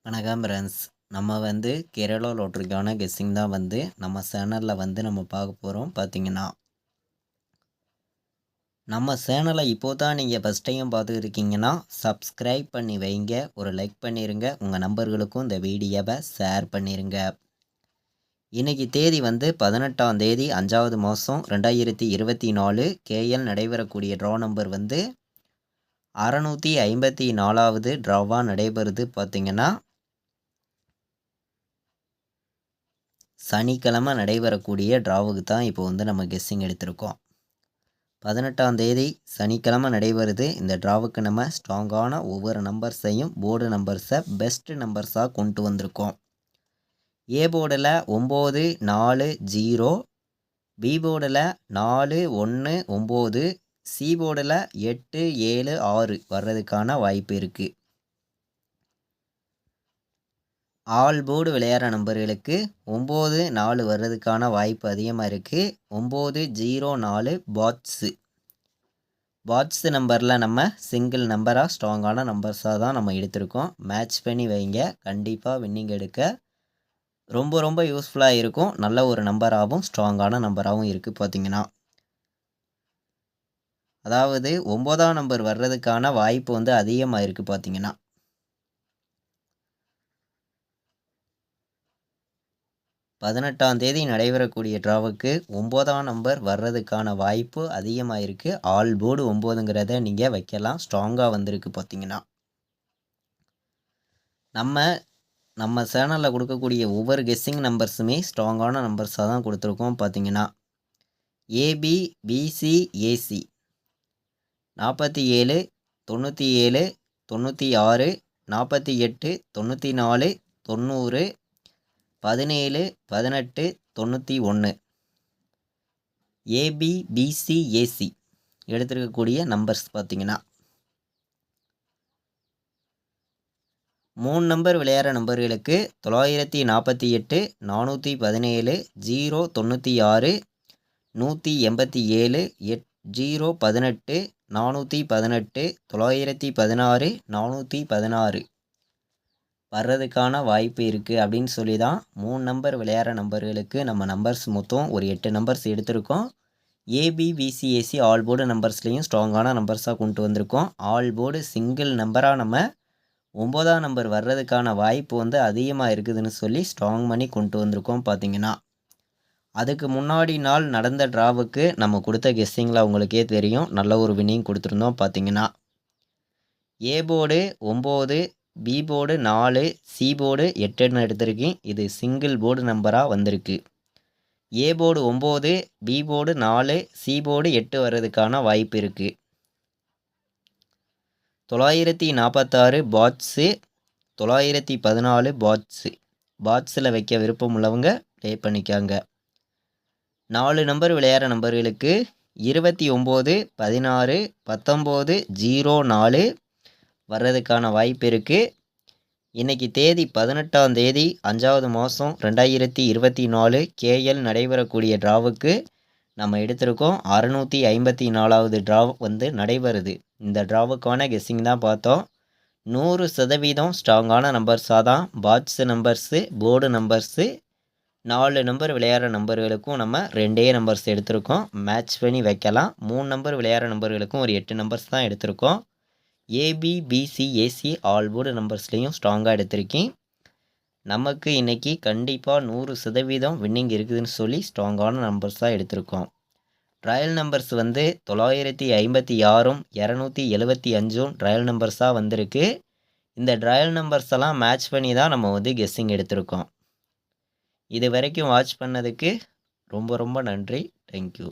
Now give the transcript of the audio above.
வணக்கம் ஃப்ரெண்ட்ஸ். நம்ம கேரளா லாட்டரிக்கான கெஸ்ஸிங் தான் நம்ம சேனலில் நம்ம பார்க்க போகிறோம். பார்த்தீங்கன்னா நம்ம சேனலை இப்போ தான் நீங்கள் ஃபஸ்ட் டைம் பார்த்துட்டு இருக்கீங்கன்னா சப்ஸ்கிரைப் பண்ணி வைங்க, ஒரு லைக் பண்ணிடுங்க, உங்கள் நம்பர்களுக்கும் இந்த வீடியோவை ஷேர் பண்ணிடுங்க. இன்றைக்கி தேதி 18ஆம் தேதி 5வது மாதம் 2024. கேஎல் நடைபெறக்கூடிய ட்ரா நம்பர் 654வது ட்ராவாக நடைபெறுது. பார்த்திங்கன்னா சனிக்கிழமை நடைபெறக்கூடிய ட்ராவுக்கு தான் இப்போ நம்ம கெஸ்ஸிங் எடுத்திருக்கோம். 18ஆம் தேதி சனிக்கிழமை நடைபெறுது. இந்த ட்ராவுக்கு நம்ம ஸ்ட்ராங்கான ஒவ்வொரு நம்பர்ஸையும் போர்டு நம்பர்ஸை பெஸ்ட்டு நம்பர்ஸாக கொண்டு வந்திருக்கோம். ஏ போர்டில் 9 4 0, பி போர்டில் 4 1 9, சி போர்டில் 8 7 6 வர்றதுக்கான வாய்ப்பு இருக்குது. ஆல் போர்டு விளையாடுற நம்பர்களுக்கு 9 4 வர்றதுக்கான வாய்ப்பு அதிகமாக இருக்குது. 9 0 4 பாட்ஸு நம்பரில் நம்ம சிங்கிள் நம்பராக ஸ்ட்ராங்கான நம்பர்ஸாக தான் நம்ம எடுத்திருக்கோம். மேட்ச் பண்ணி வைங்க, கண்டிப்பாக வின்னிங் எடுக்க ரொம்ப ரொம்ப யூஸ்ஃபுல்லாக இருக்கும். நல்ல ஒரு நம்பராகவும் ஸ்ட்ராங்கான நம்பராகவும் இருக்குது. பார்த்திங்கன்னா அதாவது 9ஆம் நம்பர் வர்றதுக்கான வாய்ப்பு அதிகமாக இருக்குது. பார்த்திங்கன்னா 18ஆம் தேதி நடைபெறக்கூடிய ட்ராவுக்கு 9ஆம் நம்பர் வர்றதுக்கான வாய்ப்பு அதிகமாக இருக்குது. ஆல் போர்டு 9ங்கிறத நீங்கள் வைக்கலாம், ஸ்ட்ராங்காக வந்திருக்கு. பார்த்திங்கன்னா நம்ம சேனலில் கொடுக்கக்கூடிய ஒவ்வொரு கெஸ்ஸிங் நம்பர்ஸுமே ஸ்ட்ராங்கான நம்பர்ஸாக தான் கொடுத்துருக்கோம். பார்த்திங்கன்னா ஏபி பிசி ஏசி 47 97 96 48 94 90 17 18 91 ஏபிபிசிஏசி எடுத்திருக்கக்கூடிய நம்பர்ஸ். பார்த்திங்கன்னா 3 நம்பர் விளையாடுற நம்பர்களுக்கு 948 417 096 187 018 418 916 416 வர்றதுக்கான வாய்ப்பு இருக்குது அப்படின்னு சொல்லி தான் 3 நம்பர் விளையாடுற நம்பர்களுக்கு நம்ம நம்பர்ஸ் மொத்தம் ஒரு 8 நம்பர்ஸ் எடுத்திருக்கோம். ஏபிபிசிஏசி ஆல் போர்டு நம்பர்ஸ்லேயும் ஸ்ட்ராங்கான நம்பர்ஸாக கொண்டு வந்திருக்கோம். ஆல் போர்டு சிங்கிள் நம்பராக நம்ம 9ஆம் நம்பர் வர்றதுக்கான வாய்ப்பு அதிகமாக இருக்குதுன்னு சொல்லி ஸ்ட்ராங் பண்ணி கொண்டு வந்திருக்கோம். பார்த்திங்கன்னா அதுக்கு முன்னாடி நாள் நடந்த ட்ராவுக்கு நம்ம கொடுத்த கெஸ்ஸிங்கில் உங்களுக்கே தெரியும், நல்ல ஒரு வின்னிங் கொடுத்துருந்தோம். பார்த்திங்கன்னா A board 9, B board 4, C board 8ன்னு எடுத்திருக்கேன். இது சிங்கிள் போர்டு நம்பராக வந்திருக்கு. A board 9, B board 4, C board 8 வர்றதுக்கான வாய்ப்பு இருக்குது. 946 பாட்ஸு, 914 பாட்ஸில் வைக்க விருப்பம் உள்ளவங்க ப்ளே பண்ணிக்காங்க. 4 நம்பர் விளையாடுற நம்பர்களுக்கு 29 16 19 04 வர்றதுக்கான வாய்ப்பு இருக்குது. இன்றைக்கி தேதி 18ஆம் தேதி 5வது மாதம் 2024. கேஎல் நடைபெறக்கூடிய ட்ராவுக்கு நம்ம எடுத்திருக்கோம். 654வது ட்ரா நடைபெறுது. இந்த ட்ராவுக்கான கெஸ்ஸிங் தான் பார்த்தோம். 100% ஸ்ட்ராங்கான நம்பர்ஸாக தான் parts numbers, board numbers, 4 number விளையாடுற நம்பர்களுக்கும் நம்ம 2 நம்பர்ஸ் எடுத்திருக்கோம். மேட்ச் பண்ணி வைக்கலாம். 3 நம்பர் விளையாடுற நம்பர்களுக்கும் ஒரு 8 நம்பர்ஸ் தான் எடுத்திருக்கோம். ஏபிபிசிஏசி ஆல் போர்டு நம்பர்ஸ்லேயும் ஸ்ட்ராங்காக எடுத்திருக்கேன். நமக்கு இன்றைக்கி கண்டிப்பாக 100% வின்னிங் இருக்குதுன்னு சொல்லி ஸ்ட்ராங்கான நம்பர்ஸாக எடுத்திருக்கோம். ட்ரையல் நம்பர்ஸ் 956 275 ட்ரையல் நம்பர்ஸாக வந்திருக்கு. இந்த ட்ரையல் நம்பர்ஸ் எல்லாம் மேட்ச் பண்ணி தான் நம்ம கெஸ்ஸிங் எடுத்திருக்கோம். இது வரைக்கும் வாட்ச் பண்ணதுக்கு ரொம்ப ரொம்ப நன்றி. தேங்க்யூ.